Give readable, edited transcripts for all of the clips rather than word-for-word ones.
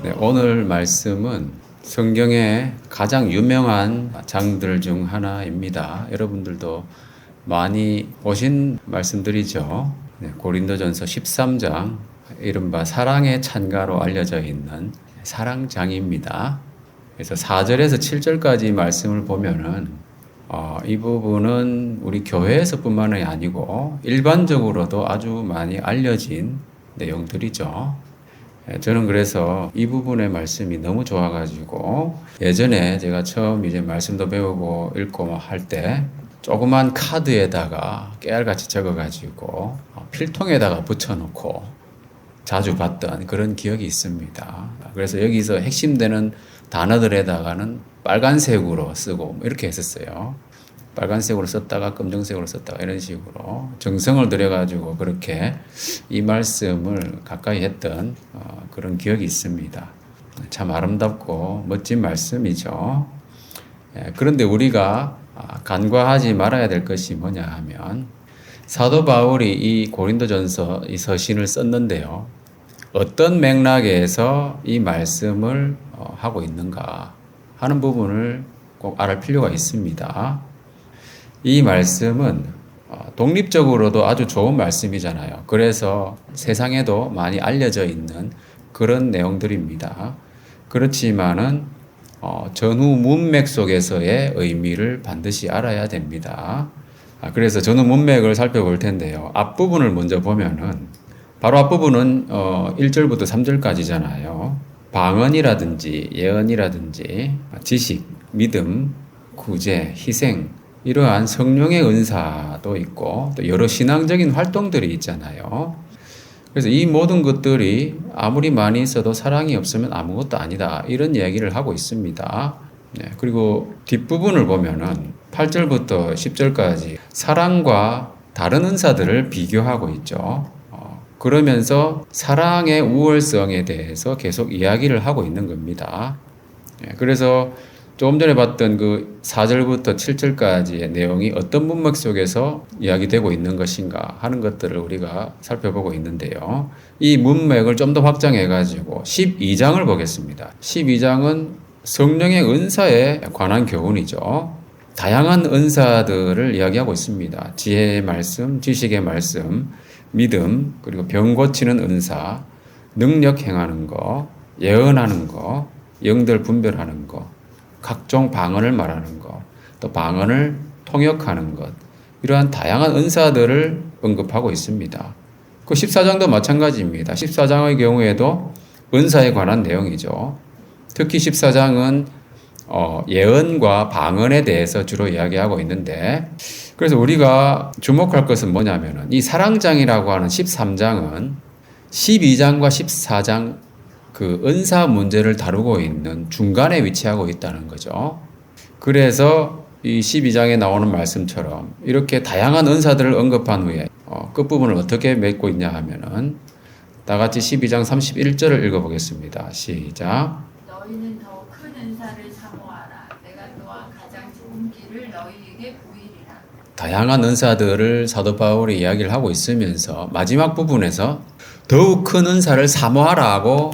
네, 오늘 말씀은 성경의 가장 유명한 장들 중 하나입니다. 여러분들도 많이 보신 말씀들이죠. 네, 고린도전서 13장, 이른바 사랑의 찬가로 알려져 있는 사랑장입니다. 그래서 4절에서 7절까지 말씀을 보면은 이 부분은 우리 교회에서뿐만이 아니고 일반적으로도 아주 많이 알려진 내용들이죠. 저는 그래서 이 부분의 말씀이 너무 좋아가지고 예전에 제가 처음 이제 말씀도 배우고 읽고 할 때 조그만 카드에다가 깨알같이 적어가지고 필통에다가 붙여놓고 자주 봤던 그런 기억이 있습니다. 그래서 여기서 핵심되는 단어들에다가는 빨간색으로 쓰고 이렇게 했었어요. 빨간색으로 썼다가 검정색으로 썼다가 이런 식으로 정성을 들여가지고 그렇게 이 말씀을 가까이 했던 그런 기억이 있습니다. 참 아름답고 멋진 말씀이죠. 그런데 우리가 간과하지 말아야 될 것이 뭐냐 하면 사도 바울이 이 고린도전서 이 서신을 썼는데요. 어떤 맥락에서 이 말씀을 하고 있는가 하는 부분을 꼭 알을 필요가 있습니다. 이 말씀은 독립적으로도 아주 좋은 말씀이잖아요. 그래서 세상에도 많이 알려져 있는 그런 내용들입니다. 그렇지만은 전후 문맥 속에서의 의미를 반드시 알아야 됩니다. 그래서 전후 문맥을 살펴볼 텐데요. 앞부분을 먼저 보면은 바로 앞부분은 1절부터 3절까지잖아요. 방언이라든지 예언이라든지 지식, 믿음, 구제, 희생 이러한 성령의 은사도 있고 또 여러 신앙적인 활동들이 있잖아요. 그래서 이 모든 것들이 아무리 많이 있어도 사랑이 없으면 아무것도 아니다. 이런 이야기를 하고 있습니다. 네, 그리고 뒷부분을 보면은 8절부터 10절까지 사랑과 다른 은사들을 비교하고 있죠. 그러면서 사랑의 우월성에 대해서 계속 이야기를 하고 있는 겁니다. 네, 그래서 조금 전에 봤던 그 4절부터 7절까지의 내용이 어떤 문맥 속에서 이야기되고 있는 것인가 하는 것들을 우리가 살펴보고 있는데요. 이 문맥을 좀 더 확장해가지고 12장을 보겠습니다. 12장은 성령의 은사에 관한 교훈이죠. 다양한 은사들을 이야기하고 있습니다. 지혜의 말씀, 지식의 말씀, 믿음, 그리고 병 고치는 은사, 능력 행하는 거, 예언하는 거, 영들 분별하는 거, 각종 방언을 말하는 것, 또 방언을 통역하는 것, 이러한 다양한 은사들을 언급하고 있습니다. 그 14장도 마찬가지입니다. 14장의 경우에도 은사에 관한 내용이죠. 특히 14장은 예언과 방언에 대해서 주로 이야기하고 있는데, 그래서 우리가 주목할 것은 뭐냐면은 이 사랑장이라고 하는 13장은 12장과 14장 그 은사 문제를 다루고 있는 중간에 위치하고 있다는 거죠. 그래서 이 12장에 나오는 말씀처럼 이렇게 다양한 은사들을 언급한 후에 끝부분을 어떻게 맺고 있냐 하면은 다 같이 12장 31절을 읽어보겠습니다. 시작. 너희는 더 큰 은사를 사모하라. 내가 너와 가장 좋은 길을 너희에게 보이리라. 다양한 은사들을 사도 바울이 이야기를 하고 있으면서 마지막 부분에서 더욱 큰 은사를 사모하라고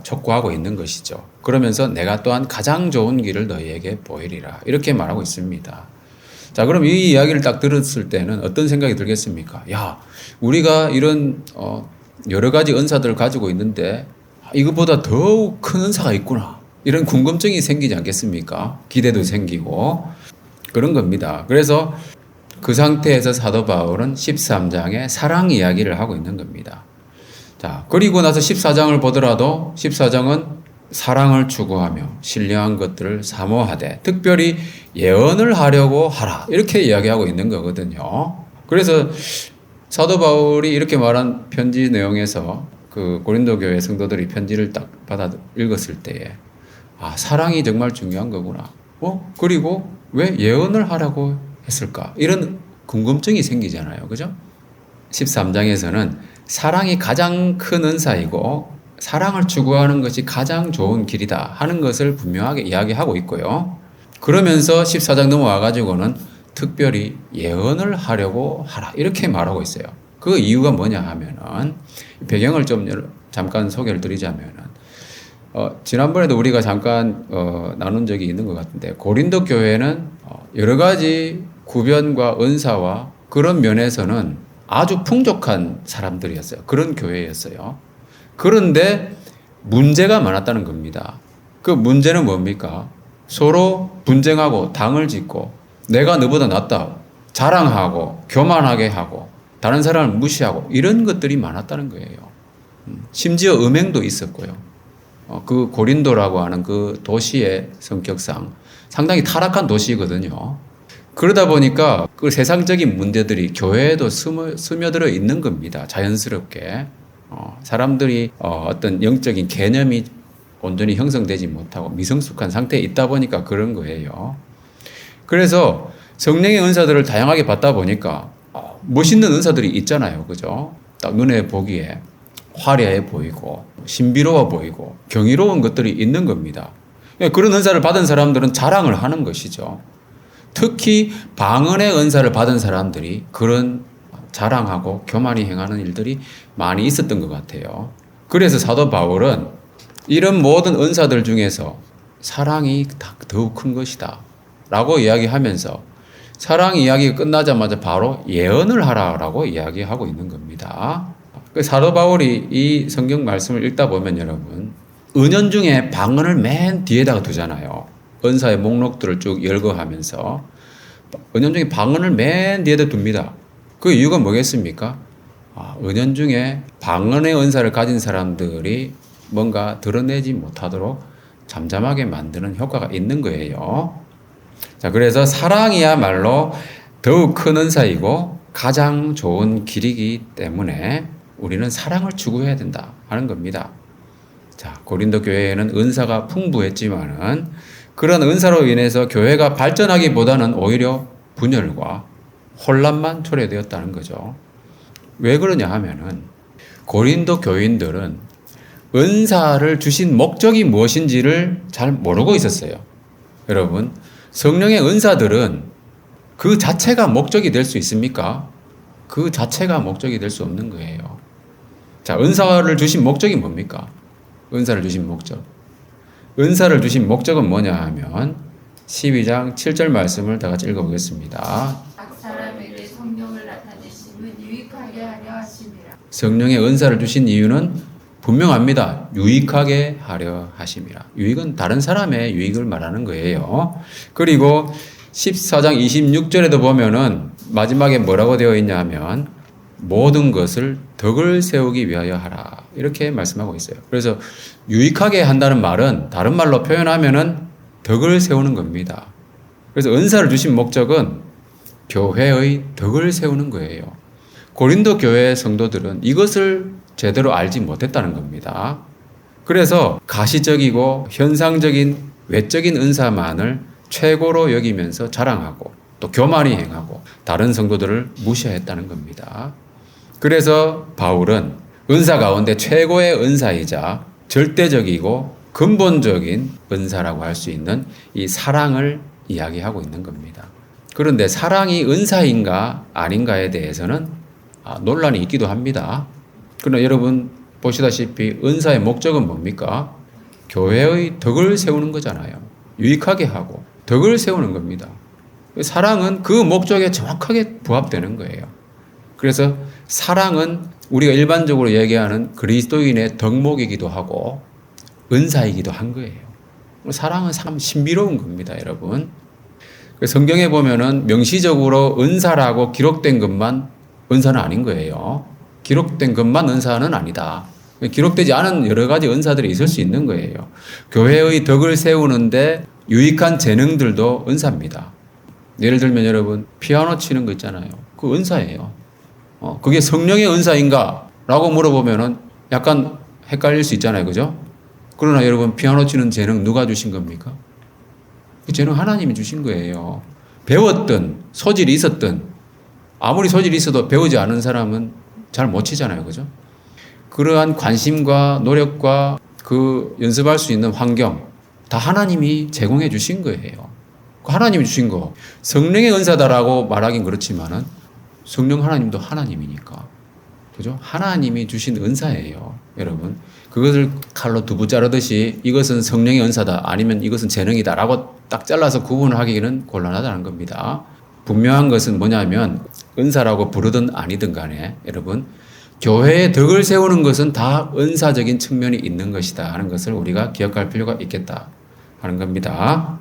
촉구하고 있는 것이죠. 그러면서 내가 또한 가장 좋은 길을 너희에게 보이리라. 이렇게 말하고 있습니다. 자, 그럼 이 이야기를 딱 들었을 때는 어떤 생각이 들겠습니까? 야, 우리가 이런 여러 가지 은사들을 가지고 있는데 이것보다 더욱 큰 은사가 있구나. 이런 궁금증이 생기지 않겠습니까? 기대도 생기고 그런 겁니다. 그래서 그 상태에서 사도 바울은 13장에 사랑 이야기를 하고 있는 겁니다. 자, 그리고 나서 14장을 보더라도 14장은 사랑을 추구하며 신령한 것들을 사모하되 특별히 예언을 하려고 하라. 이렇게 이야기하고 있는 거거든요. 그래서 사도 바울이 이렇게 말한 편지 내용에서 그 고린도 교회 성도들이 편지를 딱 받아 읽었을 때에 사랑이 정말 중요한 거구나. 그리고 왜 예언을 하라고 했을까? 이런 궁금증이 생기잖아요. 그죠? 13장에서는 사랑이 가장 큰 은사이고 사랑을 추구하는 것이 가장 좋은 길이다 하는 것을 분명하게 이야기하고 있고요. 그러면서 14장 넘어와 가지고는 특별히 예언을 하려고 하라 이렇게 말하고 있어요. 그 이유가 뭐냐 하면은 배경을 좀 잠깐 소개를 드리자면은 지난번에도 우리가 잠깐 나눈 적이 있는 것 같은데 고린도 교회는 여러 가지 구변과 은사와 그런 면에서는 아주 풍족한 사람들이었어요. 그런 교회였어요. 그런데 문제가 많았다는 겁니다. 그 문제는 뭡니까? 서로 분쟁하고 당을 짓고 내가 너보다 낫다 자랑하고 교만하게 하고 다른 사람을 무시하고 이런 것들이 많았다는 거예요. 심지어 음행도 있었고요. 그 고린도라고 하는 그 도시의 성격상 상당히 타락한 도시거든요. 그러다 보니까 그 세상적인 문제들이 교회에도 스며들어 있는 겁니다. 자연스럽게. 사람들이 어떤 영적인 개념이 온전히 형성되지 못하고 미성숙한 상태에 있다 보니까 그런 거예요. 그래서 성령의 은사들을 다양하게 받다 보니까 멋있는 은사들이 있잖아요. 그죠? 딱 눈에 보기에 화려해 보이고 신비로워 보이고 경이로운 것들이 있는 겁니다. 그런 은사를 받은 사람들은 자랑을 하는 것이죠. 특히 방언의 은사를 받은 사람들이 그런 자랑하고 교만이 행하는 일들이 많이 있었던 것 같아요. 그래서 사도 바울은 이런 모든 은사들 중에서 사랑이 더욱 큰 것이다 라고 이야기하면서 사랑 이야기가 끝나자마자 바로 예언을 하라라고 이야기하고 있는 겁니다. 사도 바울이 이 성경 말씀을 읽다 보면 여러분 은연 중에 방언을 맨 뒤에다가 두잖아요. 은사의 목록들을 쭉 열거하면서 은연 중에 방언을 맨 뒤에다 둡니다. 그 이유가 뭐겠습니까? 은연 중에 방언의 은사를 가진 사람들이 뭔가 드러내지 못하도록 잠잠하게 만드는 효과가 있는 거예요. 자, 그래서 사랑이야말로 더욱 큰 은사이고 가장 좋은 길이기 때문에 우리는 사랑을 추구해야 된다 하는 겁니다. 자, 고린도 교회에는 은사가 풍부했지만은 그런 은사로 인해서 교회가 발전하기보다는 오히려 분열과 혼란만 초래되었다는 거죠. 왜 그러냐 하면은 고린도 교인들은 은사를 주신 목적이 무엇인지를 잘 모르고 있었어요. 여러분, 성령의 은사들은 그 자체가 목적이 될 수 있습니까? 그 자체가 목적이 될 수 없는 거예요. 자, 은사를 주신 목적이 뭡니까? 은사를 주신 목적. 은사를 주신 목적은 뭐냐 하면 12장 7절 말씀을 다 같이 읽어보겠습니다. 각 사람에게 성령을 나타내심은 유익하게 하려 하심이라. 성령의 은사를 주신 이유는 분명합니다. 유익하게 하려 하심이라. 유익은 다른 사람의 유익을 말하는 거예요. 그리고 14장 26절에도 보면은 마지막에 뭐라고 되어 있냐 하면 모든 것을 덕을 세우기 위하여 하라. 이렇게 말씀하고 있어요. 그래서 유익하게 한다는 말은 다른 말로 표현하면은 덕을 세우는 겁니다. 그래서 은사를 주신 목적은 교회의 덕을 세우는 거예요. 고린도 교회 성도들은 이것을 제대로 알지 못했다는 겁니다. 그래서 가시적이고 현상적인 외적인 은사만을 최고로 여기면서 자랑하고 또 교만히 행하고 다른 성도들을 무시했다는 겁니다. 그래서 바울은 은사 가운데 최고의 은사이자 절대적이고 근본적인 은사라고 할 수 있는 이 사랑을 이야기하고 있는 겁니다. 그런데 사랑이 은사인가 아닌가에 대해서는 논란이 있기도 합니다. 그러나 여러분 보시다시피 은사의 목적은 뭡니까? 교회의 덕을 세우는 거잖아요. 유익하게 하고 덕을 세우는 겁니다. 사랑은 그 목적에 정확하게 부합되는 거예요. 그래서 사랑은 우리가 일반적으로 얘기하는 그리스도인의 덕목이기도 하고 은사이기도 한 거예요. 사랑은 참 신비로운 겁니다, 여러분. 성경에 보면은 명시적으로 은사라고 기록된 것만 은사는 아닌 거예요. 기록된 것만 은사는 아니다. 기록되지 않은 여러 가지 은사들이 있을 수 있는 거예요. 교회의 덕을 세우는데 유익한 재능들도 은사입니다. 예를 들면 여러분 피아노 치는 거 있잖아요. 그 은사예요. 그게 성령의 은사인가? 라고 물어보면은 약간 헷갈릴 수 있잖아요. 그죠? 그러나 여러분 피아노 치는 재능 누가 주신 겁니까? 그 재능 하나님이 주신 거예요. 배웠든 소질이 있었든 아무리 소질이 있어도 배우지 않은 사람은 잘 못 치잖아요. 그죠? 그러한 관심과 노력과 그 연습할 수 있는 환경 다 하나님이 제공해 주신 거예요. 그 하나님이 주신 거 성령의 은사다라고 말하긴 그렇지만은 성령 하나님도 하나님이니까 그죠? 하나님이 주신 은사예요, 여러분. 그것을 칼로 두부 자르듯이 이것은 성령의 은사다, 아니면 이것은 재능이다라고 딱 잘라서 구분을 하기는 곤란하다는 겁니다. 분명한 것은 뭐냐면 은사라고 부르든 아니든 간에 여러분, 교회의 덕을 세우는 것은 다 은사적인 측면이 있는 것이다 하는 것을 우리가 기억할 필요가 있겠다 하는 겁니다.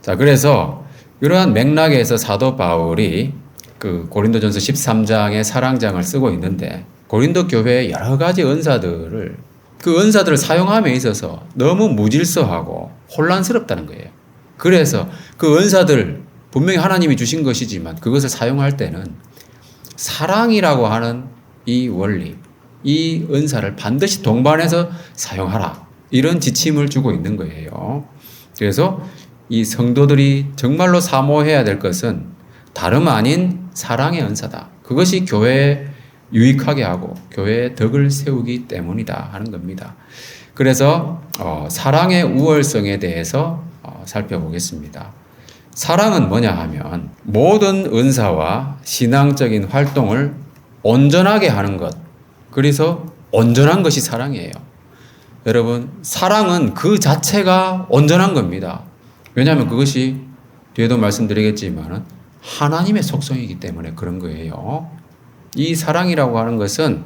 자, 그래서 이러한 맥락에서 사도 바울이 그 고린도전서 13장의 사랑장을 쓰고 있는데, 고린도 교회의 여러 가지 은사들을, 그 은사들을 사용함에 있어서 너무 무질서하고 혼란스럽다는 거예요. 그래서 그 은사들 분명히 하나님이 주신 것이지만 그것을 사용할 때는 사랑이라고 하는 이 원리, 이 은사를 반드시 동반해서 사용하라, 이런 지침을 주고 있는 거예요. 그래서 이 성도들이 정말로 사모해야 될 것은 다름 아닌 사랑의 은사다. 그것이 교회에 유익하게 하고 교회의 덕을 세우기 때문이다 하는 겁니다. 그래서 사랑의 우월성에 대해서 살펴보겠습니다. 사랑은 뭐냐 하면 모든 은사와 신앙적인 활동을 온전하게 하는 것, 그래서 온전한 것이 사랑이에요. 여러분, 사랑은 그 자체가 온전한 겁니다. 왜냐하면 그것이 뒤에도 말씀드리겠지만 하나님의 속성이기 때문에 그런 거예요. 이 사랑이라고 하는 것은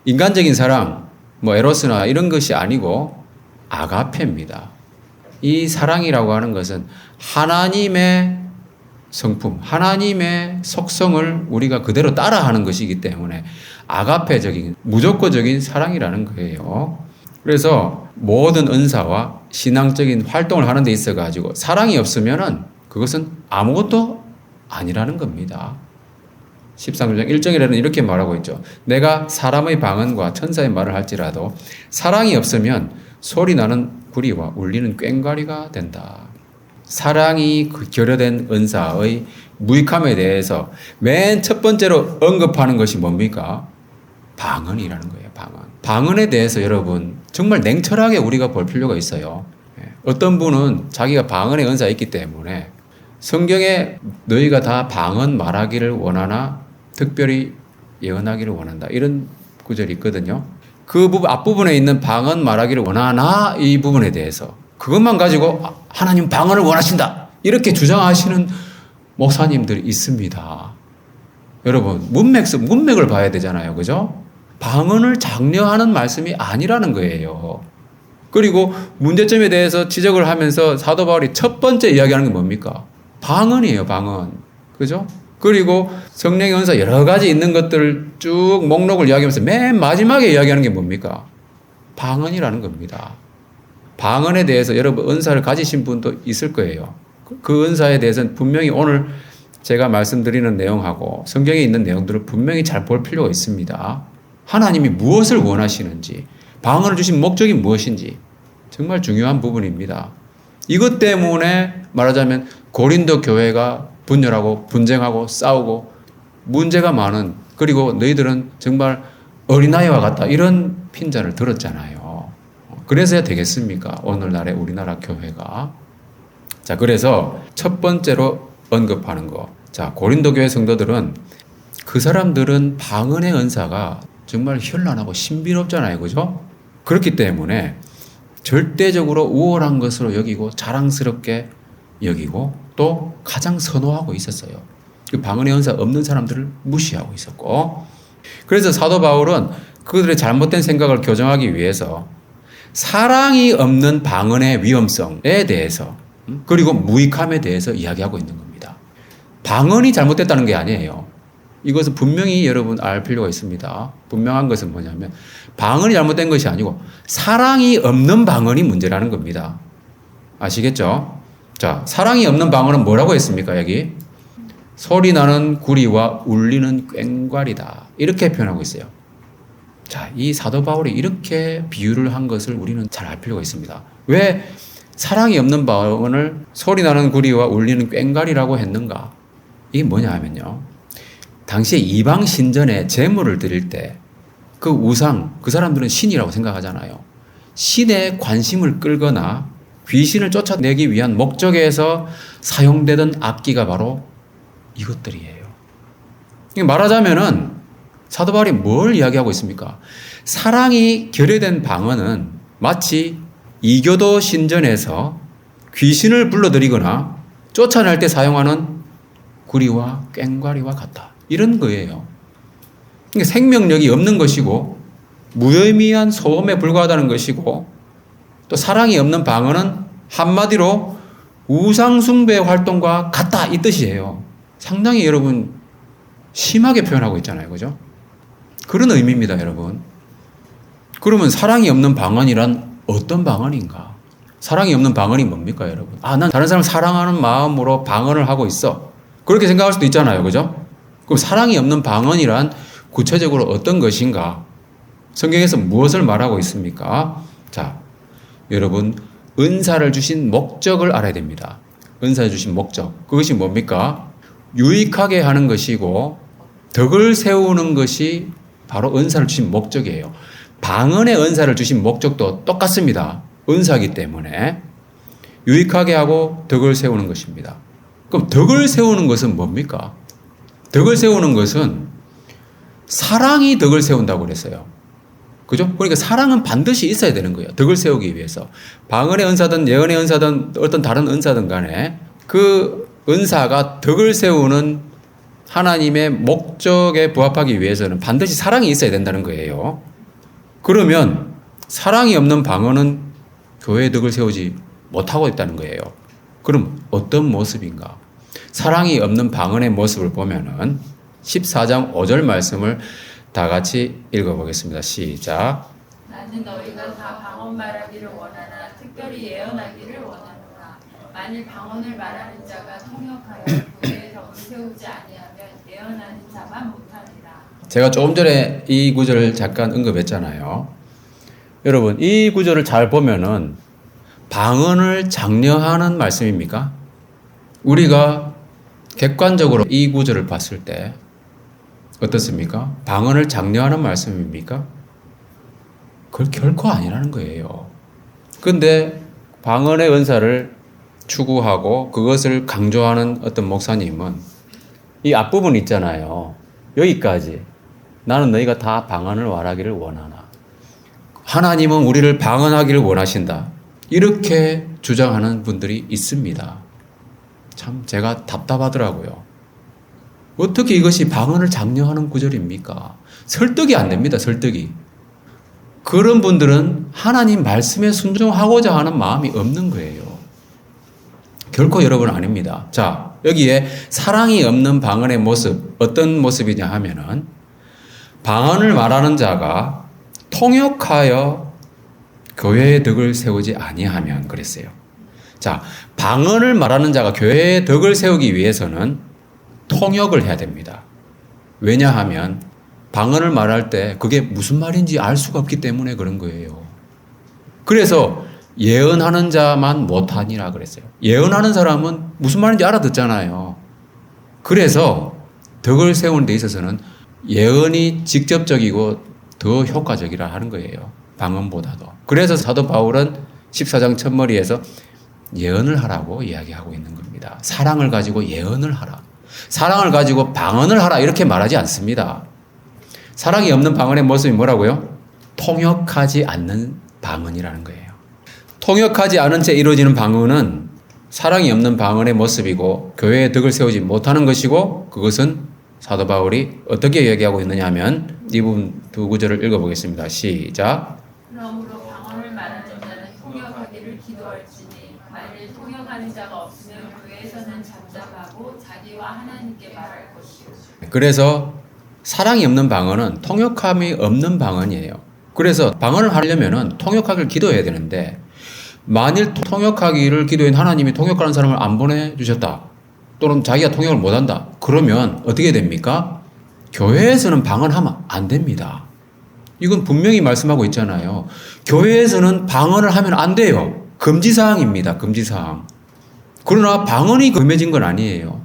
인간적인 사랑, 뭐 에로스나 이런 것이 아니고 아가페입니다. 이 사랑이라고 하는 것은 하나님의 성품, 하나님의 속성을 우리가 그대로 따라하는 것이기 때문에 아가페적인, 무조건적인 사랑이라는 거예요. 그래서 모든 은사와 신앙적인 활동을 하는 데 있어 가지고 사랑이 없으면은 그것은 아무것도 아니라는 겁니다. 13장 1절에는 이렇게 말하고 있죠. 내가 사람의 방언과 천사의 말을 할지라도 사랑이 없으면 소리 나는 구리와 울리는 꽹과리가 된다. 사랑이 결여된 은사의 무익함에 대해서 맨 첫 번째로 언급하는 것이 뭡니까? 방언이라는 거예요. 방언에 대해서 여러분 정말 냉철하게 우리가 볼 필요가 있어요. 어떤 분은 자기가 방언의 은사가 있기 때문에 성경에 너희가 다 방언 말하기를 원하나 특별히 예언하기를 원한다, 이런 구절이 있거든요. 그 부분 앞부분에 있는 방언 말하기를 원하나, 이 부분에 대해서 그것만 가지고 하나님 방언을 원하신다 이렇게 주장하시는 목사님들이 있습니다. 여러분, 문맥을 봐야 되잖아요. 그죠? 방언을 장려하는 말씀이 아니라는 거예요. 그리고 문제점에 대해서 지적을 하면서 사도 바울이 첫 번째 이야기하는 게 뭡니까? 방언이에요, 방언. 그죠? 그리고 성령의 은사 여러 가지 있는 것들을 쭉 목록을 이야기하면서 맨 마지막에 이야기하는 게 뭡니까? 방언이라는 겁니다. 방언에 대해서 여러분 은사를 가지신 분도 있을 거예요. 그 은사에 대해서는 분명히 오늘 제가 말씀드리는 내용하고 성경에 있는 내용들을 분명히 잘 볼 필요가 있습니다. 하나님이 무엇을 원하시는지, 방언을 주신 목적이 무엇인지 정말 중요한 부분입니다. 이것 때문에 말하자면 고린도 교회가 분열하고 분쟁하고 싸우고 문제가 많은, 그리고 너희들은 정말 어린아이와 같다, 이런 핀잔을 들었잖아요. 그래서야 되겠습니까? 오늘날의 우리나라 교회가. 자, 그래서 첫 번째로 언급하는 거. 자, 고린도 교회 성도들은, 그 사람들은 방언의 은사가 정말 현란하고 신비롭잖아요. 그죠? 그렇기 때문에 절대적으로 우월한 것으로 여기고 자랑스럽게 여기고 또 가장 선호하고 있었어요. 그 방언의 은사 없는 사람들을 무시하고 있었고, 그래서 사도 바울은 그들의 잘못된 생각을 교정하기 위해서 사랑이 없는 방언의 위험성에 대해서, 그리고 무익함에 대해서 이야기하고 있는 겁니다. 방언이 잘못됐다는 게 아니에요. 이것은 분명히 여러분 알 필요가 있습니다. 분명한 것은 뭐냐면 방언이 잘못된 것이 아니고 사랑이 없는 방언이 문제라는 겁니다. 아시겠죠? 자, 사랑이 없는 방언은 뭐라고 했습니까? 여기 소리 나는 구리와 울리는 꽹과리다, 이렇게 표현하고 있어요. 자, 이 사도 바울이 이렇게 비유를 한 것을 우리는 잘 알 필요가 있습니다. 왜 사랑이 없는 방언을 소리 나는 구리와 울리는 꽹과리라고 했는가? 이게 뭐냐 하면요, 당시에 이방 신전에 제물을 드릴 때 그 우상, 그 사람들은 신이라고 생각하잖아요. 신의 관심을 끌거나 귀신을 쫓아내기 위한 목적에서 사용되던 악기가 바로 이것들이에요. 말하자면은 사도 바울이 뭘 이야기하고 있습니까? 사랑이 결여된 방언은 마치 이교도 신전에서 귀신을 불러들이거나 쫓아낼 때 사용하는 구리와 꽹과리와 같다. 이런 거예요. 그러니까 생명력이 없는 것이고 무의미한 소음에 불과하다는 것이고 또 사랑이 없는 방언은 한마디로 우상숭배 활동과 같다 이 뜻이에요. 상당히 여러분 심하게 표현하고 있잖아요. 그죠? 그런 의미입니다, 여러분. 그러면 사랑이 없는 방언이란 어떤 방언인가? 사랑이 없는 방언이 뭡니까, 여러분? 난 다른 사람을 사랑하는 마음으로 방언을 하고 있어. 그렇게 생각할 수도 있잖아요. 그죠? 그럼 사랑이 없는 방언이란 구체적으로 어떤 것인가? 성경에서 무엇을 말하고 있습니까? 자, 여러분, 은사를 주신 목적을 알아야 됩니다. 은사를 주신 목적. 그것이 뭡니까? 유익하게 하는 것이고, 덕을 세우는 것이 바로 은사를 주신 목적이에요. 방언의 은사를 주신 목적도 똑같습니다. 은사이기 때문에 유익하게 하고 덕을 세우는 것입니다. 그럼 덕을 세우는 것은 뭡니까? 덕을 세우는 것은 사랑이 덕을 세운다고 그랬어요. 그죠? 그러니까 사랑은 반드시 있어야 되는 거예요. 덕을 세우기 위해서. 방언의 은사든 예언의 은사든 어떤 다른 은사든 간에 그 은사가 덕을 세우는 하나님의 목적에 부합하기 위해서는 반드시 사랑이 있어야 된다는 거예요. 그러면 사랑이 없는 방언은 교회의 덕을 세우지 못하고 있다는 거예요. 그럼 어떤 모습인가? 사랑이 없는 방언의 모습을 보면은 14장 5절 말씀을 다 같이 읽어보겠습니다. 시작. 나는 너희가 다 방언 말하기를 원하나 특별히 예언하기를 원하노라. 만일 방언을 말하는 자가 통역하여 교회의 덕을 세우지 아니하면 예언하는 자만 못하리라. 제가 조금 전에 이 구절을 잠깐 언급했잖아요. 여러분, 이 구절을 잘 보면은 방언을 장려하는 말씀입니까? 우리가 객관적으로 이 구절을 봤을 때 어떻습니까? 방언을 장려하는 말씀입니까? 그걸 결코 아니라는 거예요. 근데 방언의 은사를 추구하고 그것을 강조하는 어떤 목사님은 이 앞부분 있잖아요. 여기까지. 나는 너희가 다 방언을 말하기를 원하나. 하나님은 우리를 방언하기를 원하신다. 이렇게 주장하는 분들이 있습니다. 참 제가 답답하더라고요. 어떻게 이것이 방언을 장려하는 구절입니까? 설득이 안 됩니다. 설득이. 그런 분들은 하나님 말씀에 순종하고자 하는 마음이 없는 거예요. 결코 여러분 아닙니다. 자, 여기에 사랑이 없는 방언의 모습, 어떤 모습이냐 하면은 방언을 말하는 자가 통역하여 교회의 덕을 세우지 아니하면 그랬어요. 자, 방언을 말하는 자가 교회의 덕을 세우기 위해서는 통역을 해야 됩니다. 왜냐하면 방언을 말할 때 그게 무슨 말인지 알 수가 없기 때문에 그런 거예요. 그래서 예언하는 자만 못하니라 그랬어요. 예언하는 사람은 무슨 말인지 알아듣잖아요. 그래서 덕을 세우는 데 있어서는 예언이 직접적이고 더 효과적이라 하는 거예요. 방언보다도. 그래서 사도 바울은 14장 첫머리에서 예언을 하라고 이야기하고 있는 겁니다. 사랑을 가지고 예언을 하라. 사랑을 가지고 방언을 하라. 이렇게 말하지 않습니다. 사랑이 없는 방언의 모습이 뭐라고요? 통역하지 않는 방언이라는 거예요. 통역하지 않은 채 이루어지는 방언은 사랑이 없는 방언의 모습이고 교회의 덕을 세우지 못하는 것이고 그것은 사도 바울이 어떻게 얘기하고 있느냐 하면 이 부분 두 구절을 읽어보겠습니다. 시작. 그러므로 방언을 말하는 자는 통역하기를 기도할지니 만일 통역하는 자가 없으면 교회에서는 잠잠하고 자기와 하나님께 말할 것이요. 그래서 사랑이 없는 방언은 통역함이 없는 방언이에요. 그래서 방언을 하려면은 통역하기를 기도해야 되는데 만일 통역하기를 기도한 하나님이 통역하는 사람을 안 보내주셨다. 또는 자기가 통역을 못한다. 그러면 어떻게 됩니까? 교회에서는 방언하면 안 됩니다. 이건 분명히 말씀하고 있잖아요. 교회에서는 방언을 하면 안 돼요. 금지사항입니다. 금지사항. 그러나 방언이 금해진 건 아니에요.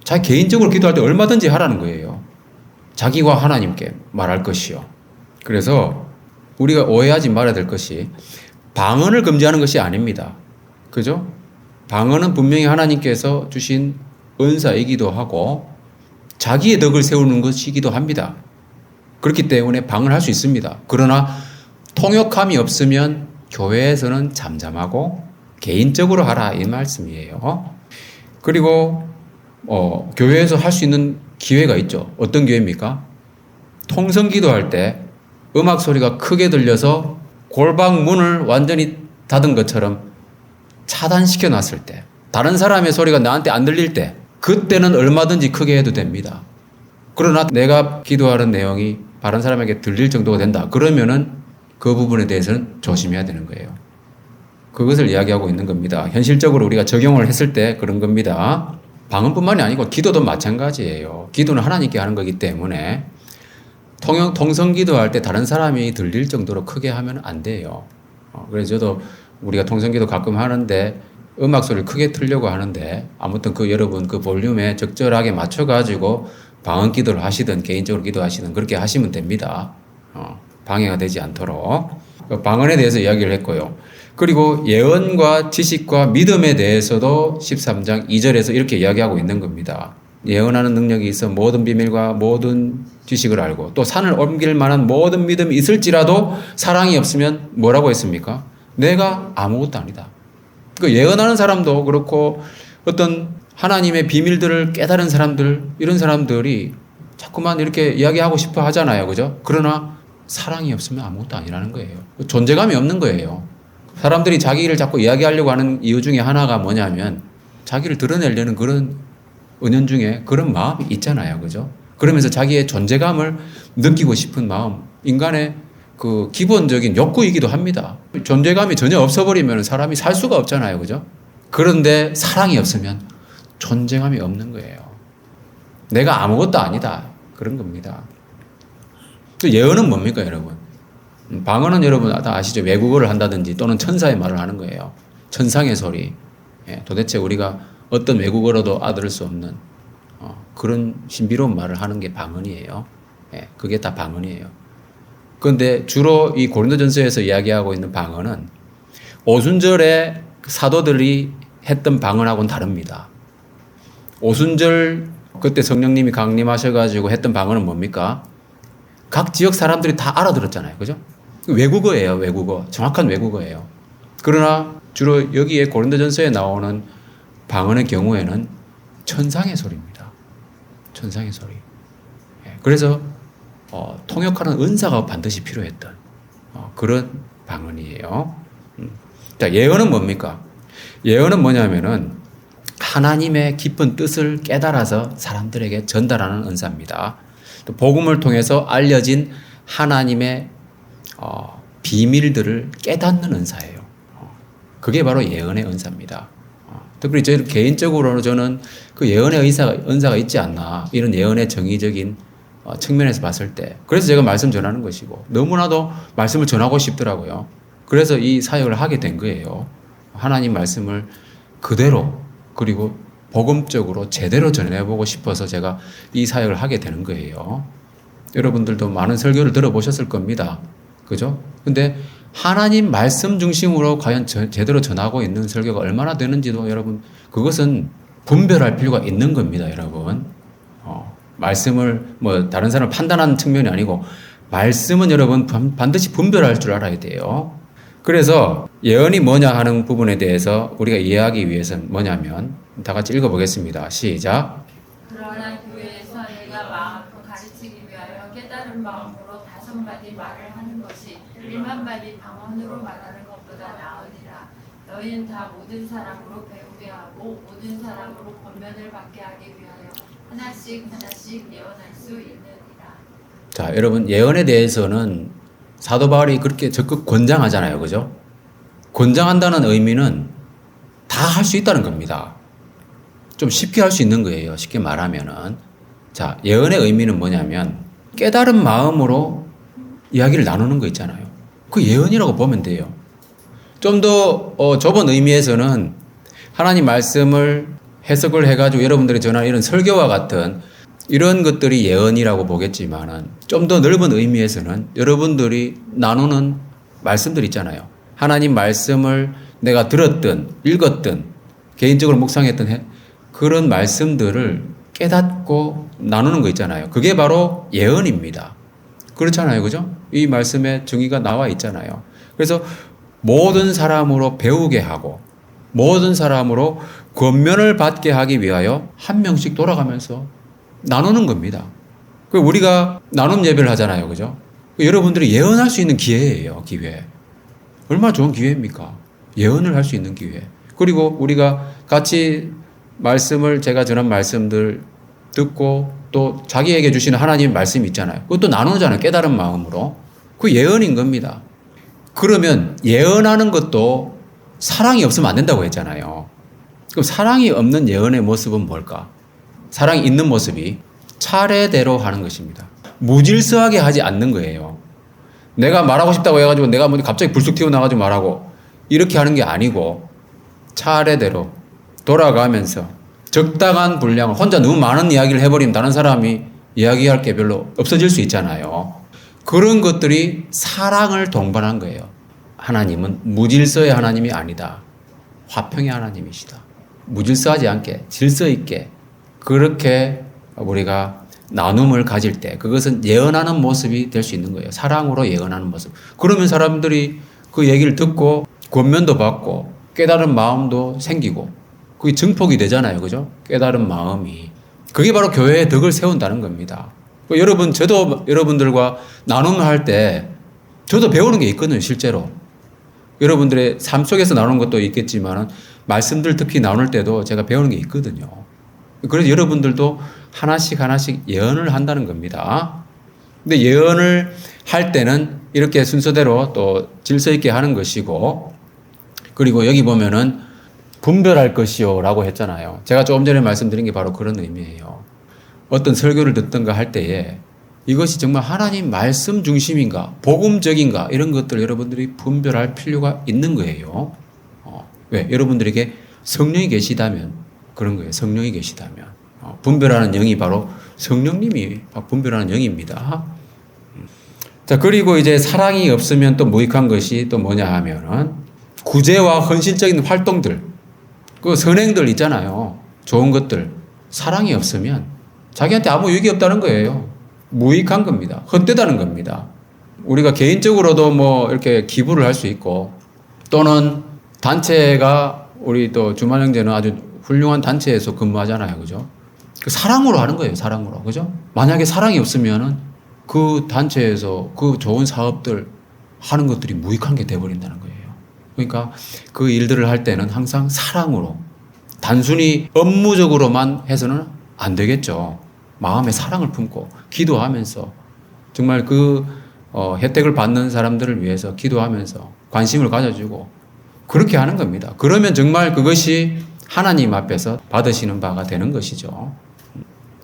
자기 개인적으로 기도할 때 얼마든지 하라는 거예요. 자기와 하나님께 말할 것이요. 그래서 우리가 오해하지 말아야 될 것이 방언을 금지하는 것이 아닙니다. 그죠? 방언은 분명히 하나님께서 주신 은사이기도 하고 자기의 덕을 세우는 것이기도 합니다. 그렇기 때문에 방을 할 수 있습니다. 그러나 통역함이 없으면 교회에서는 잠잠하고 개인적으로 하라 이 말씀이에요. 그리고 교회에서 할 수 있는 기회가 있죠. 어떤 기회입니까? 통성 기도할 때 음악 소리가 크게 들려서 골방 문을 완전히 닫은 것처럼 차단시켜 놨을 때, 다른 사람의 소리가 나한테 안 들릴 때, 그때는 얼마든지 크게 해도 됩니다. 그러나 내가 기도하는 내용이 다른 사람에게 들릴 정도가 된다. 그러면은 그 부분에 대해서는 조심해야 되는 거예요. 그것을 이야기하고 있는 겁니다. 현실적으로 우리가 적용을 했을 때 그런 겁니다. 방언뿐만이 아니고 기도도 마찬가지예요. 기도는 하나님께 하는 거기 때문에 통성 기도할 때 다른 사람이 들릴 정도로 크게 하면 안 돼요. 그래서 저도 우리가 통성 기도 가끔 하는데 음악 소리를 크게 틀려고 하는데 아무튼 여러분 그 볼륨에 적절하게 맞춰가지고 방언 기도를 하시든 개인적으로 기도하시든 그렇게 하시면 됩니다. 방해가 되지 않도록. 방언에 대해서 이야기를 했고요. 그리고 예언과 지식과 믿음에 대해서도 13장 2절에서 이렇게 이야기하고 있는 겁니다. 예언하는 능력이 있어 모든 비밀과 모든 지식을 알고 또 산을 옮길 만한 모든 믿음이 있을지라도 사랑이 없으면 뭐라고 했습니까? 내가 아무것도 아니다. 그 예언하는 사람도 그렇고 어떤 하나님의 비밀들을 깨달은 사람들, 이런 사람들이 자꾸만 이렇게 이야기하고 싶어 하잖아요. 그죠? 그러나 사랑이 없으면 아무것도 아니라는 거예요. 존재감이 없는 거예요. 사람들이 자기를 자꾸 이야기하려고 하는 이유 중에 하나가 뭐냐면 자기를 드러내려는 그런 은연중에 그런 마음이 있잖아요. 그죠? 그러면서 자기의 존재감을 느끼고 싶은 마음, 인간의 그 기본적인 욕구이기도 합니다. 존재감이 전혀 없어버리면 사람이 살 수가 없잖아요. 그죠? 그런데 사랑이 없으면 존재감이 없는 거예요. 내가 아무것도 아니다. 그런 겁니다. 또 예언은 뭡니까, 여러분? 방언은 여러분 다 아시죠? 외국어를 한다든지 또는 천사의 말을 하는 거예요. 천상의 소리. 도대체 우리가 어떤 외국어로도 알아들을 수 없는 그런 신비로운 말을 하는 게 방언이에요. 그게 다 방언이에요. 그런데 주로 이 고린도전서에서 이야기하고 있는 방언은 오순절에 사도들이 했던 방언하고는 다릅니다. 오순절 그때 성령님이 강림하셔가지고 했던 방언은 뭡니까? 각 지역 사람들이 다 알아들었잖아요. 그죠? 외국어예요. 외국어. 정확한 외국어예요. 그러나 주로 여기에 고린도전서에 나오는 방언의 경우에는 천상의 소리입니다. 천상의 소리. 그래서 통역하는 은사가 반드시 필요했던 그런 방언이에요. 자, 예언은 뭡니까? 예언은 뭐냐면은 하나님의 깊은 뜻을 깨달아서 사람들에게 전달하는 은사입니다. 또 복음을 통해서 알려진 하나님의 비밀들을 깨닫는 은사예요. 그게 바로 예언의 은사입니다. 특별히 저 개인적으로는 저는 그 예언의 은사가 있지 않나, 이런 예언의 정의적인 측면에서 봤을 때, 그래서 제가 말씀 전하는 것이고 너무나도 말씀을 전하고 싶더라고요. 그래서 이 사역을 하게 된 거예요. 하나님 말씀을 그대로 그리고 복음적으로 제대로 전해보고 싶어서 제가 이 사역을 하게 되는 거예요. 여러분들도 많은 설교를 들어보셨을 겁니다. 그죠? 근데 하나님 말씀 중심으로 과연 제대로 전하고 있는 설교가 얼마나 되는지도 여러분, 그것은 분별할 필요가 있는 겁니다, 여러분. 말씀을 다른 사람을 판단하는 측면이 아니고 말씀은 여러분 반드시 분별할 줄 알아야 돼요. 그래서 예언이 뭐냐 하는 부분에 대해서 우리가 이해하기 위해서는 뭐냐면 다 같이 읽어보겠습니다. 시작. 그러나 교회에서 내가 마음으로 가르치기 위하여 깨달은 마음으로 5마디 말을 하는 것이 1만마디 방언으로 말하는 것보다 나으니라. 너희는 다 모든 사람으로 배우게 하고 모든 사람으로 권면을 받게 하기 위하여 하나씩 예언할 수 있느니라. 자, 여러분, 예언에 대해서는 사도 바울이 그렇게 적극 권장하잖아요. 그죠? 권장한다는 의미는 다 할 수 있다는 겁니다. 좀 쉽게 할 수 있는 거예요. 쉽게 말하면은. 자, 예언의 의미는 뭐냐면 깨달은 마음으로 이야기를 나누는 거 있잖아요. 그 예언이라고 보면 돼요. 좀 더 좁은 의미에서는 하나님 말씀을 해석을 해가지고 여러분들이 전하는 이런 설교와 같은 이런 것들이 예언이라고 보겠지만은 좀 더 넓은 의미에서는 여러분들이 나누는 말씀들 있잖아요. 하나님 말씀을 내가 들었든 읽었든 개인적으로 묵상했던 그런 말씀들을 깨닫고 나누는 거 있잖아요. 그게 바로 예언입니다. 그렇잖아요. 그죠? 이 말씀에 정의가 나와 있잖아요. 그래서 모든 사람으로 배우게 하고 모든 사람으로 권면을 받게 하기 위하여 한 명씩 돌아가면서 나누는 겁니다. 우리가 나눔 예배를 하잖아요. 그죠? 여러분들이 예언할 수 있는 기회예요. 기회. 얼마나 좋은 기회입니까? 예언을 할 수 있는 기회. 그리고 우리가 같이 말씀을 제가 전한 말씀들 듣고 또 자기에게 주시는 하나님의 말씀이 있잖아요. 그것도 나누잖아요. 깨달은 마음으로. 그 예언인 겁니다. 그러면 예언하는 것도 사랑이 없으면 안 된다고 했잖아요. 그럼 사랑이 없는 예언의 모습은 뭘까? 사랑이 있는 모습이 차례대로 하는 것입니다. 무질서하게 하지 않는 거예요. 내가 말하고 싶다고 해가지고 내가 뭐 갑자기 불쑥 튀어나가지고 말하고 이렇게 하는 게 아니고 차례대로 돌아가면서 적당한 분량을 혼자 너무 많은 이야기를 해버리면 다른 사람이 이야기할 게 별로 없어질 수 있잖아요. 그런 것들이 사랑을 동반한 거예요. 하나님은 무질서의 하나님이 아니다. 화평의 하나님이시다. 무질서하지 않게 질서 있게 그렇게 우리가 나눔을 가질 때 그것은 예언하는 모습이 될 수 있는 거예요. 사랑으로 예언하는 모습. 그러면 사람들이 그 얘기를 듣고 권면도 받고 깨달은 마음도 생기고 그게 증폭이 되잖아요. 그죠? 깨달은 마음이. 그게 바로 교회의 덕을 세운다는 겁니다. 여러분, 저도 여러분들과 나눔을 할 때 저도 배우는 게 있거든요. 실제로. 여러분들의 삶 속에서 나누는 것도 있겠지만 말씀들 특히 나눌 때도 제가 배우는 게 있거든요. 그래서 여러분들도 하나씩 하나씩 예언을 한다는 겁니다. 근데 예언을 할 때는 이렇게 순서대로 또 질서 있게 하는 것이고 그리고 여기 보면은 분별할 것이요 라고 했잖아요. 제가 조금 전에 말씀드린 게 바로 그런 의미예요. 어떤 설교를 듣던가 할 때에 이것이 정말 하나님 말씀 중심인가 복음적인가 이런 것들 여러분들이 분별할 필요가 있는 거예요. 왜? 여러분들에게 성령이 계시다면 그런 거예요. 성령이 계시다면 분별하는 영이 바로 성령님이 분별하는 영입니다. 자, 그리고 이제 사랑이 없으면 또 무익한 것이 또 뭐냐 하면은 구제와 헌신적인 활동들 그 선행들 있잖아요. 좋은 것들. 사랑이 없으면 자기한테 아무 유익이 없다는 거예요. 무익한 겁니다. 헛되다는 겁니다. 우리가 개인적으로도 뭐 이렇게 기부를 할 수 있고 또는 단체가 우리 또 주만 형제는 아주 훌륭한 단체에서 근무하잖아요. 그죠? 그 사랑으로 하는 거예요. 사랑으로. 그죠? 만약에 사랑이 없으면은 그 단체에서 그 좋은 사업들 하는 것들이 무익한 게 돼버린다는 거예요. 그러니까 그 일들을 할 때는 항상 사랑으로 단순히 업무적으로만 해서는 안 되겠죠. 마음에 사랑을 품고 기도하면서 정말 그 혜택을 받는 사람들을 위해서 기도하면서 관심을 가져주고 그렇게 하는 겁니다. 그러면 정말 그것이 하나님 앞에서 받으시는 바가 되는 것이죠.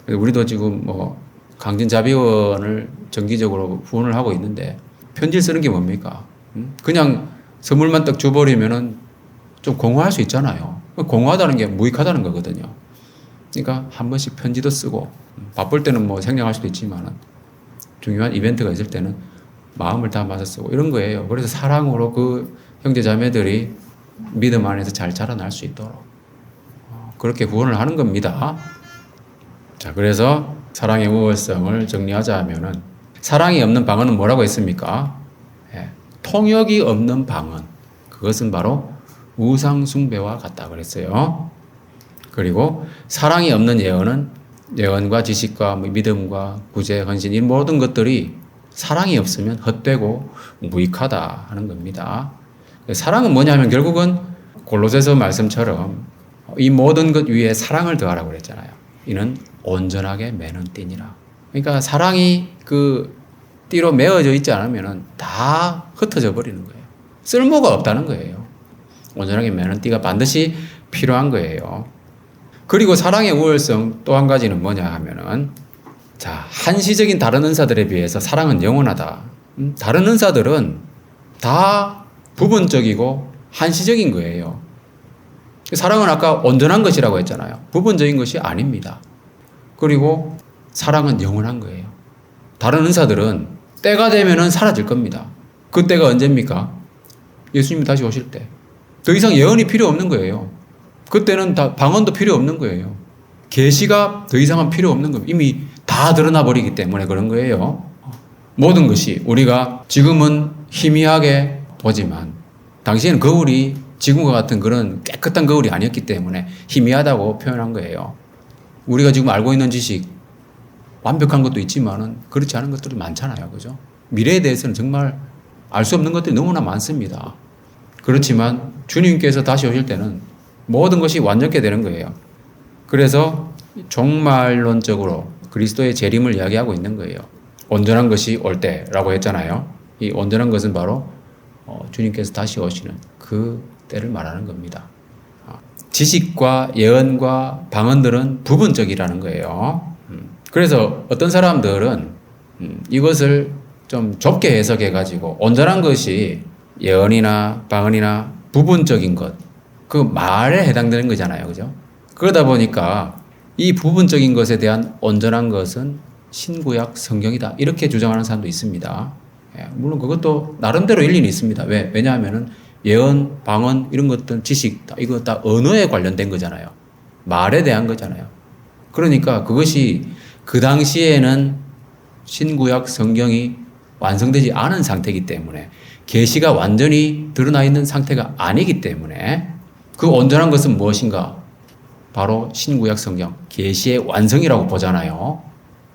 우리도 지금 뭐 강진자비원을 정기적으로 후원을 하고 있는데 편지를 쓰는 게 뭡니까? 그냥 선물만 딱 줘버리면은 좀 공허할 수 있잖아요. 공허하다는 게 무익하다는 거거든요. 그러니까 한 번씩 편지도 쓰고 바쁠 때는 뭐 생략할 수도 있지만은 중요한 이벤트가 있을 때는 마음을 담아서 쓰고 이런 거예요. 그래서 사랑으로 그 형제 자매들이 믿음 안에서 잘 자라날 수 있도록 그렇게 후원을 하는 겁니다. 자, 그래서 사랑의 우월성을 정리하자 하면은 사랑이 없는 방언은 뭐라고 했습니까? 통역이 없는 방언. 그것은 바로 우상 숭배와 같다 그랬어요. 그리고 사랑이 없는 예언은 예언과 지식과 믿음과 구제, 헌신 이 모든 것들이 사랑이 없으면 헛되고 무익하다 하는 겁니다. 사랑은 뭐냐면 결국은 골로새서 말씀처럼 이 모든 것 위에 사랑을 더하라고 그랬잖아요. 이는 온전하게 매는 띠니라. 그러니까 사랑이 그 띠로 메어져 있지 않으면 다 흩어져 버리는 거예요. 쓸모가 없다는 거예요. 온전하게 매는 띠가 반드시 필요한 거예요. 그리고 사랑의 우월성 또 한 가지는 뭐냐 하면은 자, 한시적인 다른 은사들에 비해서 사랑은 영원하다. 다른 은사들은 다 부분적이고 한시적인 거예요. 사랑은 아까 온전한 것이라고 했잖아요. 부분적인 것이 아닙니다. 그리고 사랑은 영원한 거예요. 다른 은사들은 때가 되면은 사라질 겁니다. 그 때가 언제입니까? 예수님이 다시 오실 때. 더 이상 예언이 필요 없는 거예요. 그때는 다 방언도 필요 없는 거예요. 계시가 더 이상은 필요 없는 겁니다. 이미 다 드러나 버리기 때문에 그런 거예요. 모든 것이 우리가 지금은 희미하게 보지만 당시에는 거울이 지금과 같은 그런 깨끗한 거울이 아니었기 때문에 희미하다고 표현한 거예요. 우리가 지금 알고 있는 지식 완벽한 것도 있지만은 그렇지 않은 것들이 많잖아요. 그죠? 미래에 대해서는 정말 알 수 없는 것들이 너무나 많습니다. 그렇지만 주님께서 다시 오실 때는 모든 것이 완전케 되는 거예요. 그래서 종말론적으로 그리스도의 재림을 이야기하고 있는 거예요. 온전한 것이 올 때라고 했잖아요. 이 온전한 것은 바로 주님께서 다시 오시는 그 때를 말하는 겁니다. 지식과 예언과 방언들은 부분적이라는 거예요. 그래서 어떤 사람들은 이것을 좀 좁게 해석해 가지고 온전한 것이 예언이나 방언이나 부분적인 것, 그 말에 해당되는 거잖아요. 그죠? 그러다 보니까 이 부분적인 것에 대한 온전한 것은 신구약 성경이다. 이렇게 주장하는 사람도 있습니다. 물론 그것도 나름대로 일리는 있습니다. 왜냐하면은 예언, 방언 이런 것들 지식 이거 다 언어에 관련된 거잖아요. 말에 대한 거잖아요. 그러니까 그것이 그 당시에는 신구약 성경이 완성되지 않은 상태이기 때문에 계시가 완전히 드러나 있는 상태가 아니기 때문에 그 온전한 것은 무엇인가? 바로 신구약 성경 계시의 완성이라고 보잖아요.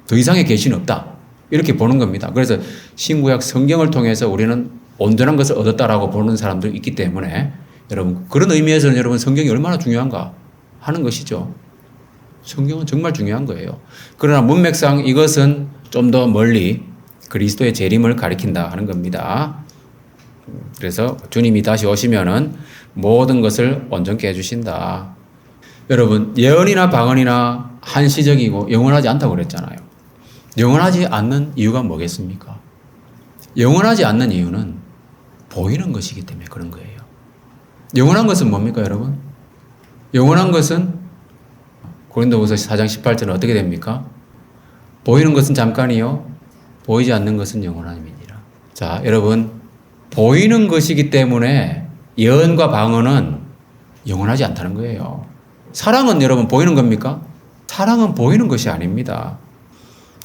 더 이상의 계시는 없다. 이렇게 보는 겁니다. 그래서 신구약 성경을 통해서 우리는 온전한 것을 얻었다라고 보는 사람도 있기 때문에 여러분 그런 의미에서는 여러분 성경이 얼마나 중요한가 하는 것이죠. 성경은 정말 중요한 거예요. 그러나 문맥상 이것은 좀 더 멀리 그리스도의 재림을 가리킨다 하는 겁니다. 그래서 주님이 다시 오시면은 모든 것을 온전케 해주신다. 여러분 예언이나 방언이나 한시적이고 영원하지 않다고 그랬잖아요. 영원하지 않는 이유가 뭐겠습니까? 영원하지 않는 이유는 보이는 것이기 때문에 그런 거예요. 영원한 것은 뭡니까 여러분? 영원한 것은 고린도후서 4장 18절은 어떻게 됩니까? 보이는 것은 잠깐이요 보이지 않는 것은 영원함이니라. 자, 여러분 보이는 것이기 때문에 예언과 방언은 영원하지 않다는 거예요. 사랑은 여러분 보이는 겁니까? 사랑은 보이는 것이 아닙니다.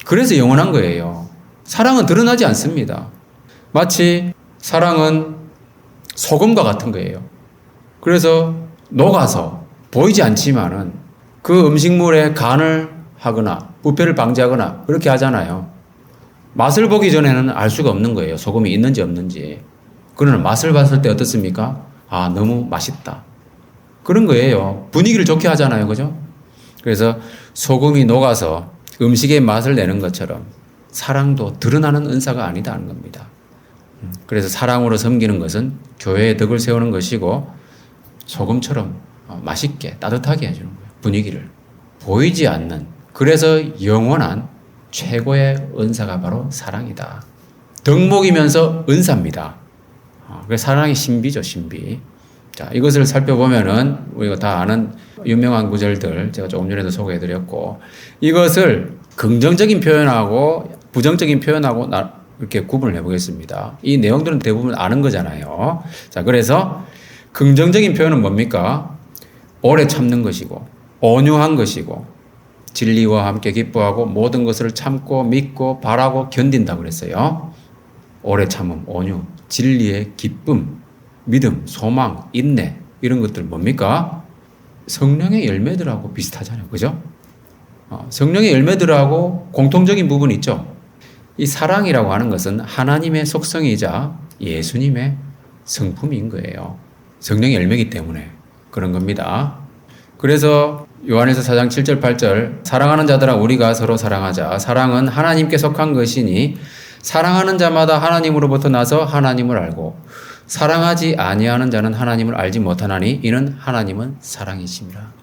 그래서 영원한 거예요. 사랑은 드러나지 않습니다. 마치 사랑은 소금과 같은 거예요. 그래서 녹아서 보이지 않지만은 그 음식물에 간을 하거나 부패를 방지하거나 그렇게 하잖아요. 맛을 보기 전에는 알 수가 없는 거예요. 소금이 있는지 없는지. 그러나 맛을 봤을 때 어떻습니까? 아, 너무 맛있다. 그런 거예요. 분위기를 좋게 하잖아요. 그죠? 그래서 소금이 녹아서 음식의 맛을 내는 것처럼 사랑도 드러나는 은사가 아니다 하는 겁니다. 그래서 사랑으로 섬기는 것은 교회의 덕을 세우는 것이고 소금처럼 맛있게 따뜻하게 해주는 거예요. 분위기를. 보이지 않는 그래서 영원한 최고의 은사가 바로 사랑이다. 덕목이면서 은사입니다. 그래서 사랑의 신비죠, 신비. 자, 이것을 살펴보면은 우리가 다 아는 유명한 구절들 제가 조금 전에도 소개해드렸고 이것을 긍정적인 표현하고 부정적인 표현하고 이렇게 구분을 해보겠습니다. 이 내용들은 대부분 아는 거잖아요. 자, 그래서 긍정적인 표현은 뭡니까? 오래 참는 것이고 온유한 것이고 진리와 함께 기뻐하고 모든 것을 참고 믿고 바라고 견딘다고 그랬어요. 오래 참음, 온유, 진리의 기쁨, 믿음, 소망, 인내 이런 것들 뭡니까? 성령의 열매들하고 비슷하잖아요. 그죠? 성령의 열매들하고 공통적인 부분이 있죠. 이 사랑이라고 하는 것은 하나님의 속성이자 예수님의 성품인 거예요. 성령의 열매이기 때문에 그런 겁니다. 그래서 요한일서 4장 7절 8절 사랑하는 자들아 우리가 서로 사랑하자. 사랑은 하나님께 속한 것이니 사랑하는 자마다 하나님으로부터 나서 하나님을 알고 사랑하지 아니하는 자는 하나님을 알지 못하나니 이는 하나님은 사랑이십니다.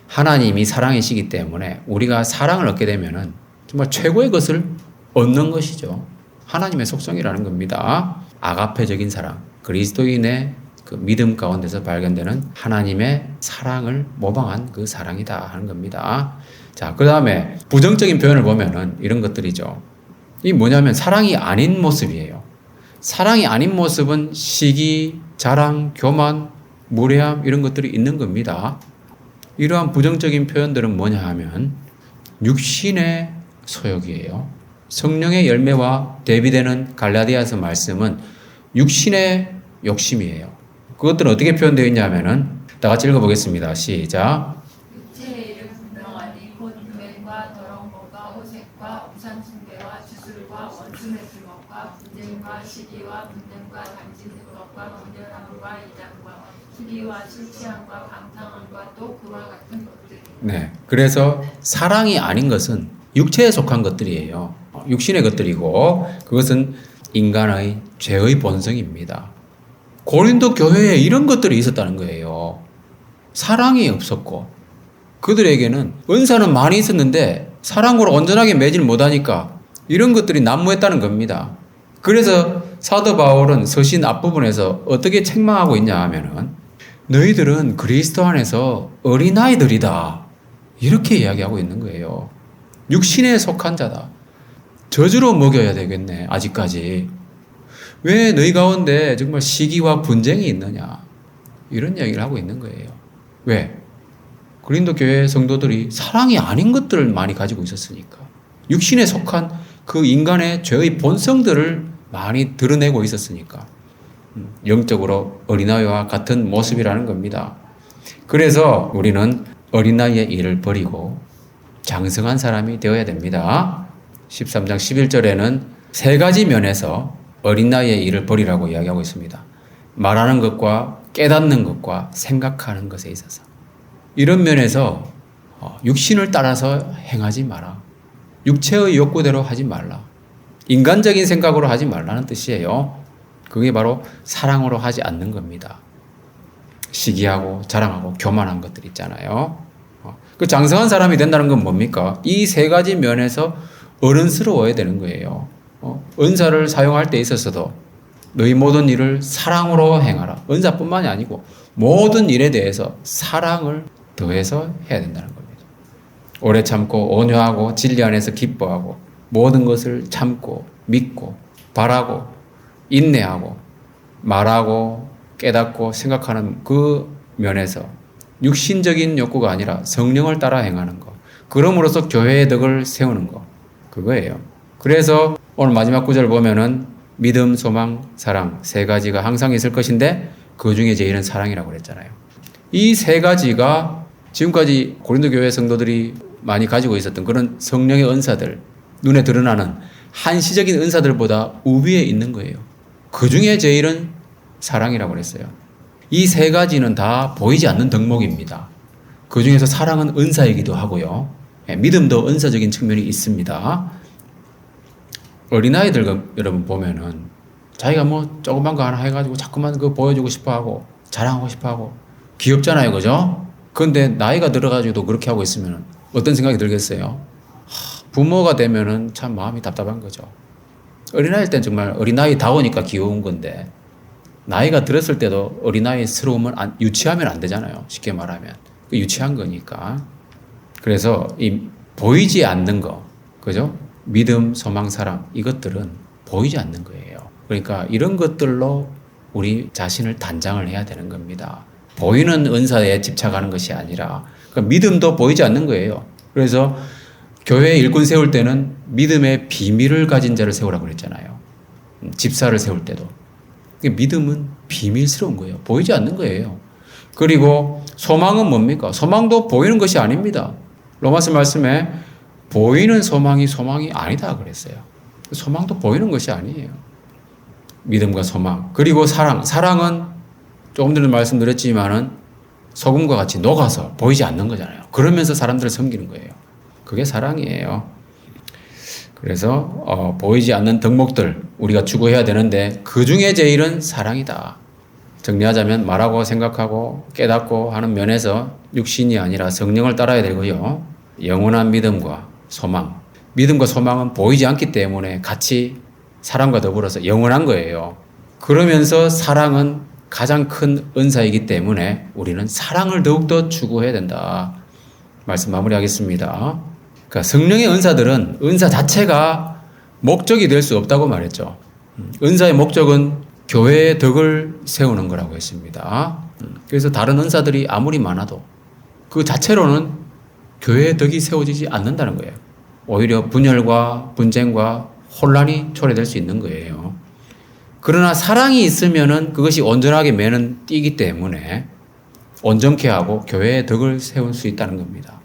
하나님이 사랑이시기 때문에 우리가 사랑을 얻게 되면은 정말 최고의 것을 얻는 것이죠. 하나님의 속성이라는 겁니다. 아가페적인 사랑, 그리스도인의 그 믿음 가운데서 발견되는 하나님의 사랑을 모방한 그 사랑이다 하는 겁니다. 자, 그 다음에 부정적인 표현을 보면은 이런 것들이죠. 이 뭐냐면 사랑이 아닌 모습이에요. 사랑이 아닌 모습은 시기, 자랑, 교만, 무례함 이런 것들이 있는 겁니다. 이러한 부정적인 표현들은 뭐냐 하면 육신의 소욕이에요. 성령의 열매와 대비되는 갈라디아서 말씀은 육신의 욕심이에요. 그것들은 어떻게 표현되어 있냐면은 다 같이 읽어보겠습니다. 시작. 육체의 일을 분명하니 곧 유행과 더러운 것과 호색과 우상 숭배와 주술과 원수 맺은 것과 분쟁과 시기와 분쟁과 당짓는 것과 분열함과 이장과 시기와 술 취함과 방탕함과 또 그와 같은 것들. 네. 그래서 사랑이 아닌 것은 육체에 속한 것들이에요. 육신의 것들이고 그것은 인간의 죄의 본성입니다. 고린도 교회에 이런 것들이 있었다는 거예요. 사랑이 없었고 그들에게는 은사는 많이 있었는데 사랑으로 온전하게 매질 못하니까 이런 것들이 난무했다는 겁니다. 그래서 사도 바울은 서신 앞부분에서 어떻게 책망하고 있냐 하면은 너희들은 그리스도 안에서 어린아이들이다. 이렇게 이야기하고 있는 거예요. 육신에 속한 자다. 저주로 먹여야 되겠네. 아직까지. 왜 너희 가운데 정말 시기와 분쟁이 있느냐. 이런 이야기를 하고 있는 거예요. 왜? 고린도 교회 성도들이 사랑이 아닌 것들을 많이 가지고 있었으니까. 육신에 속한 그 인간의 죄의 본성들을 많이 드러내고 있었으니까. 영적으로 어린아이와 같은 모습이라는 겁니다. 그래서 우리는 어린아이의 일을 버리고 장성한 사람이 되어야 됩니다. 13장 11절에는 세 가지 면에서 어린아이의 일을 버리라고 이야기하고 있습니다. 말하는 것과 깨닫는 것과 생각하는 것에 있어서. 이런 면에서 육신을 따라서 행하지 마라. 육체의 욕구대로 하지 말라. 인간적인 생각으로 하지 말라는 뜻이에요. 그게 바로 사랑으로 하지 않는 겁니다. 시기하고 자랑하고 교만한 것들 있잖아요. 그 장성한 사람이 된다는 건 뭡니까? 이 세 가지 면에서 어른스러워야 되는 거예요. 은사를 사용할 때 있어서도 너희 모든 일을 사랑으로 행하라. 은사뿐만이 아니고 모든 일에 대해서 사랑을 더해서 해야 된다는 겁니다. 오래 참고 온유하고 진리 안에서 기뻐하고 모든 것을 참고 믿고 바라고 인내하고 말하고 깨닫고 생각하는 그 면에서 육신적인 욕구가 아니라 성령을 따라 행하는 것. 그럼으로써 교회의 덕을 세우는 것. 그거예요. 그래서 오늘 마지막 구절 보면은 믿음, 소망, 사랑 세 가지가 항상 있을 것인데 그 중에 제일은 사랑이라고 그랬잖아요. 이 세 가지가 지금까지 고린도 교회 성도들이 많이 가지고 있었던 그런 성령의 은사들, 눈에 드러나는 한시적인 은사들보다 우위에 있는 거예요. 그 중에 제일은 사랑이라고 그랬어요. 이 세 가지는 다 보이지 않는 덕목입니다. 그 중에서 사랑은 은사이기도 하고요. 믿음도 은사적인 측면이 있습니다. 어린아이들 여러분 보면은 자기가 뭐 조그만 거 하나 해가지고 자꾸만 그거 보여주고 싶어 하고 자랑하고 싶어 하고 귀엽잖아요. 그죠? 그런데 나이가 들어가지고도 그렇게 하고 있으면 어떤 생각이 들겠어요? 부모가 되면은 참 마음이 답답한 거죠. 어린아이일 땐 정말 어린아이다우니까 귀여운 건데 나이가 들었을 때도 어린아이스러움을 유치하면 안 되잖아요. 쉽게 말하면. 유치한 거니까. 그래서 이 보이지 않는 거, 그죠? 믿음, 소망, 사랑 이것들은 보이지 않는 거예요. 그러니까 이런 것들로 우리 자신을 단장을 해야 되는 겁니다. 보이는 은사에 집착하는 것이 아니라 그러니까 믿음도 보이지 않는 거예요. 그래서 교회 일꾼 세울 때는 믿음의 비밀을 가진 자를 세우라고 그랬잖아요. 집사를 세울 때도. 믿음은 비밀스러운 거예요. 보이지 않는 거예요. 그리고 소망은 뭡니까? 소망도 보이는 것이 아닙니다. 로마서 말씀에 보이는 소망이 아니다 그랬어요. 소망도 보이는 것이 아니에요. 믿음과 소망. 그리고 사랑. 사랑은 조금 전에 말씀드렸지만은 소금과 같이 녹아서 보이지 않는 거잖아요. 그러면서 사람들을 섬기는 거예요. 그게 사랑이에요. 그래서 보이지 않는 덕목들 우리가 추구해야 되는데 그 중에 제일은 사랑이다. 정리하자면 말하고 생각하고 깨닫고 하는 면에서 육신이 아니라 성령을 따라야 되고요. 영원한 믿음과 소망. 믿음과 소망은 보이지 않기 때문에 같이 사랑과 더불어서 영원한 거예요. 그러면서 사랑은 가장 큰 은사이기 때문에 우리는 사랑을 더욱더 추구해야 된다. 말씀 마무리하겠습니다. 그러니까 성령의 은사들은 은사 자체가 목적이 될 수 없다고 말했죠. 은사의 목적은 교회의 덕을 세우는 거라고 했습니다. 그래서 다른 은사들이 아무리 많아도 그 자체로는 교회의 덕이 세워지지 않는다는 거예요. 오히려 분열과 분쟁과 혼란이 초래될 수 있는 거예요. 그러나 사랑이 있으면은 그것이 온전하게 매는 띠기 때문에 온전케 하고 교회의 덕을 세울 수 있다는 겁니다.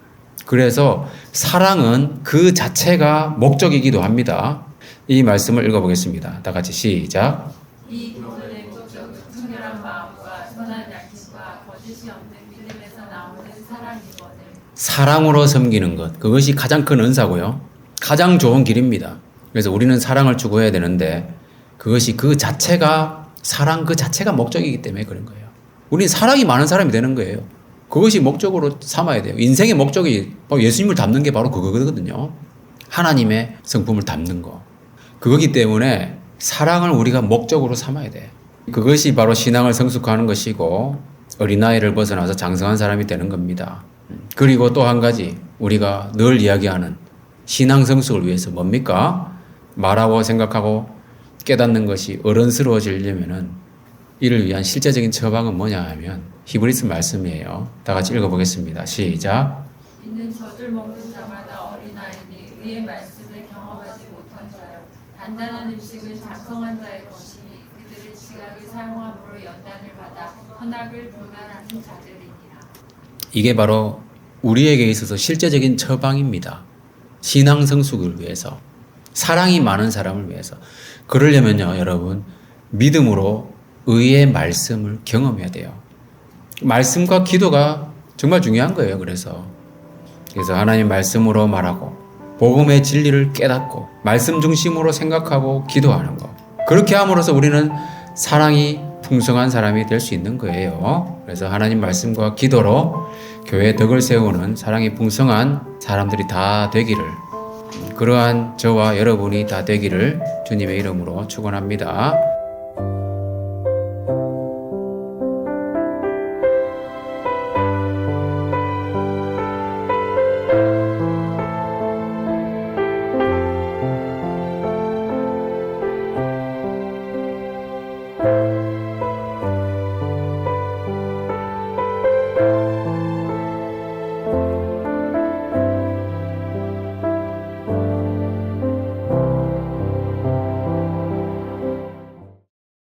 그래서 사랑은 그 자체가 목적이기도 합니다. 이 말씀을 읽어보겠습니다. 다 같이 시작. 이 교훈의 목적은 청결한 마음과 선한 양심과 거짓이 없는 믿음에서 나오는 사랑이거늘. 사랑으로 섬기는 것. 그것이 가장 큰 은사고요. 가장 좋은 길입니다. 그래서 우리는 사랑을 추구해야 되는데 그것이 그 자체가 사랑 그 자체가 목적이기 때문에 그런 거예요. 우리는 사랑이 많은 사람이 되는 거예요. 그것이 목적으로 삼아야 돼요. 인생의 목적이 예수님을 닮는 게 바로 그거거든요. 하나님의 성품을 닮는 거. 그거기 때문에 사랑을 우리가 목적으로 삼아야 돼. 그것이 바로 신앙을 성숙하는 것이고 어린아이를 벗어나서 장성한 사람이 되는 겁니다. 그리고 또 한 가지 우리가 늘 이야기하는 신앙 성숙을 위해서 뭡니까? 말하고 생각하고 깨닫는 것이 어른스러워지려면은 이를 위한 실제적인 처방은 뭐냐 하면 히브리서 말씀이에요. 다 같이 읽어보겠습니다. 시작. 있는 젖을 먹는 자마다 어린아이니 의의 말씀을 경험하지 못한 자요. 단단한 음식은 장성한 자의 것이니 그들의 지각을 사용함으로 연단을 받아 헌악을 분간하는 자들이니라. 이게 바로 우리에게 있어서 실제적인 처방입니다. 신앙 성숙을 위해서, 사랑이 많은 사람을 위해서. 그러려면요, 여러분, 믿음으로 의의 말씀을 경험해야 돼요. 말씀과 기도가 정말 중요한 거예요. 그래서 하나님 말씀으로 말하고 복음의 진리를 깨닫고 말씀 중심으로 생각하고 기도하는 거. 그렇게 함으로써 우리는 사랑이 풍성한 사람이 될 수 있는 거예요. 그래서 하나님 말씀과 기도로 교회의 덕을 세우는 사랑이 풍성한 사람들이 다 되기를, 그러한 저와 여러분이 다 되기를 주님의 이름으로 축원합니다.